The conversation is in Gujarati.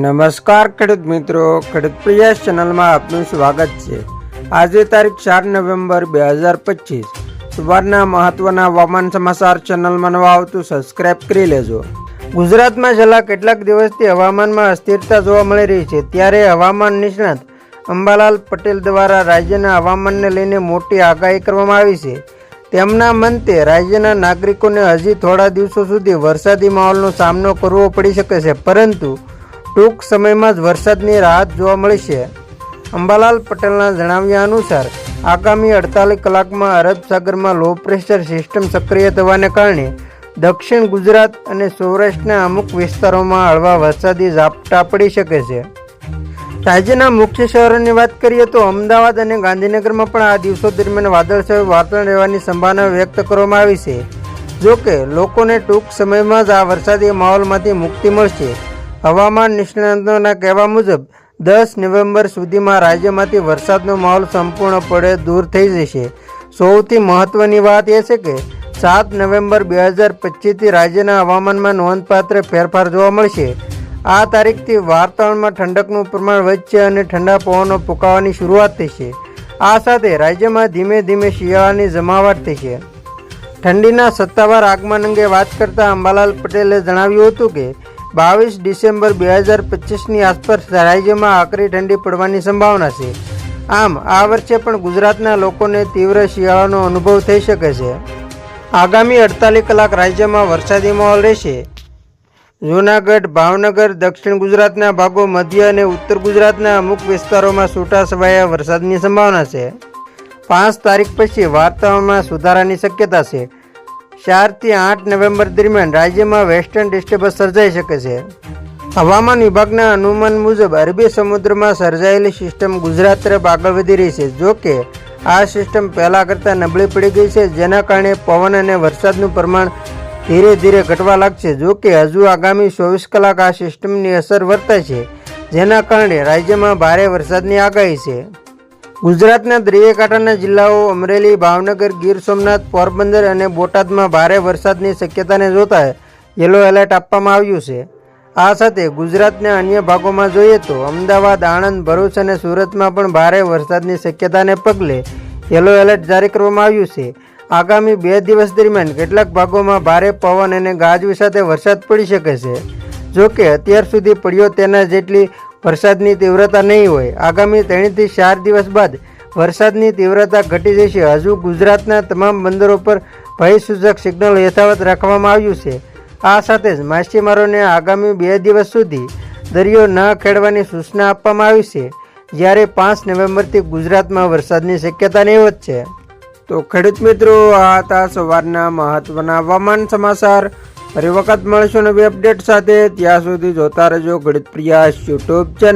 નમસ્કાર ખેડૂત મિત્રો, ખેડૂત પ્રિયા ચેનલમાં આપનું સ્વાગત છે। આજે તારીખ 4 નવેમ્બર 2025 સવારના મહત્વના હવામાન સમાચાર ચેનલમાં નવા આવતું સબસ્ક્રાઇબ કરી લેજો। ગુજરાતમાં છેલ્લા કેટલાક દિવસથી હવામાનમાં અસ્થિરતા જોવા મળી રહી છે, ત્યારે હવામાન નિષ્ણાત અંબાલાલ પટેલ દ્વારા રાજ્યના હવામાનને લઈને મોટી આગાહી કરવામાં આવી છે। તેમના મતે રાજ્યના નાગરિકોને હજી થોડા દિવસો સુધી વરસાદી માહોલનો સામનો કરવો પડી શકે છે, પરંતુ ટૂંક સમયમાં જ વરસાદની રાહત જોવા મળશે। અંબાલાલ પટેલના જણાવ્યા અનુસાર આગામી 48 કલાકમાં અરબ સાગરમાં લો પ્રેશર સિસ્ટમ સક્રિય થવાને કારણે દક્ષિણ ગુજરાત અને સૌરાષ્ટ્રના અમુક વિસ્તારોમાં હળવા વરસાદી ઝાપટા પડી શકે છે। રાજ્યના મુખ્ય શહેરોની વાત કરીએ તો અમદાવાદ અને ગાંધીનગરમાં પણ આ દિવસો દરમિયાન વાદળછાયું વાતાવરણ રહેવાની સંભાવના વ્યક્ત કરવામાં આવી છે। જોકે લોકોને ટૂંક સમયમાં જ આ વરસાદી માહોલમાંથી મુક્તિ મળશે। હવામાન નિષ્ણાતોના કહેવા મુજબ 10 નવેમ્બર સુધીમાં રાજ્યમાંથી વરસાદનો માહોલ સંપૂર્ણપણે દૂર થઈ જશે। સૌથી મહત્વની વાત એ છે કે 7 નવેમ્બર 2025થી રાજ્યના હવામાનમાં નોંધપાત્ર ફેરફાર જોવા મળશે। આ તારીખથી વાતાવરણમાં ઠંડકનું પ્રમાણ વધશે અને ઠંડા પવનો ફૂંકાવાની શરૂઆત થશે। આ સાથે રાજ્યમાં ધીમે ધીમે શિયાળાની જમાવટ થશે। ઠંડીના સત્તાવાર આગમન અંગે વાત કરતા અંબાલાલ પટેલે જણાવ્યું હતું કે 22 ડિસેમ્બર 2025ની આસપાસ રાજ્યમાં આકરી ઠંડી પડવાની સંભાવના છે। આમ આ વર્ષે પણ ગુજરાતના લોકોને તીવ્ર શિયાળાનો અનુભવ થઈ શકે છે। આગામી 48 કલાક રાજ્યમાં વરસાદી માહોલ રહેશે। જૂનાગઢ, ભાવનગર, દક્ષિણ ગુજરાતના ભાગો, મધ્ય અને ઉત્તર ગુજરાતના અમુક વિસ્તારોમાં છૂટાછવાયા વરસાદની સંભાવના છે। 5 તારીખ પછી વાતાવરણમાં સુધારાની શક્યતા છે। 4 થી 8 નવેમ્બર દરમિયાન રાજ્યમાં વેસ્ટર્ન ડિસ્ટર્બન્સ સર્જાઈ શકે છે। હવામાન વિભાગના અનુમાન મુજબ અરબી સમુદ્રમાં સર્જાયેલી સિસ્ટમ ગુજરાત તરફ આગળ વધી રહી છે। જો કે આ સિસ્ટમ પહેલાં કરતાં નબળી પડી ગઈ છે, જેના કારણે પવન અને વરસાદનું પ્રમાણ ધીરે ધીરે ઘટવા લાગશે। જો કે હજુ આગામી 24 કલાક આ સિસ્ટમની અસર વર્તાશે, જેના કારણે રાજ્યમાં ભારે વરસાદની આગાહી છે। ગુજરાતના દરિયાકાંઠાના જિલ્લાઓ અમરેલી, ભાવનગર, ગીર સોમનાથ, પોરબંદર અને બોટાદમાં ભારે વરસાદની શક્યતાને જોતા યલો એલર્ટ આપવામાં આવ્યું છે। આ સાથે ગુજરાતના અન્ય ભાગોમાં જોઈએ તો અમદાવાદ, આણંદ, ભરૂચ અને સુરતમાં પણ ભારે વરસાદની શક્યતાને પગલે યલો એલર્ટ જારી કરવામાં આવ્યું છે। આગામી 2 દિવસ દરમિયાન કેટલાક ભાગોમાં ભારે પવન અને ગાજવી સાથે વરસાદ પડી શકે છે। જો કે અત્યાર સુધી પડ્યો તેના જેટલી વરસાદની તીવ્રતા નહીં હોય। આગામી 3 થી 4 દિવસ બાદ વરસાદની તીવ્રતા ઘટી જશે। હજુ ગુજરાતના તમામ બંદરો પર ભયસૂચક સિગ્નલ યથાવત રાખવામાં આવ્યું છે। આ સાથે જ માછીમારોને આગામી 2 દિવસ સુધી દરિયો ન ખેડવાની સૂચના આપવામાં આવી છે, જ્યારે 5 નવેમ્બરથી ગુજરાતમાં વરસાદની શક્યતા નહીવત છે। તો ખેડૂત મિત્રો, આ હતા સવારના મહત્વના હવામાન સમાચાર। ફરી વખત મળીશું નવી અપડેટ સાથે। ત્યાં સુધી જોતા રહેજો ખેડૂત પ્રિયા યુટ્યુબ ચેનલ।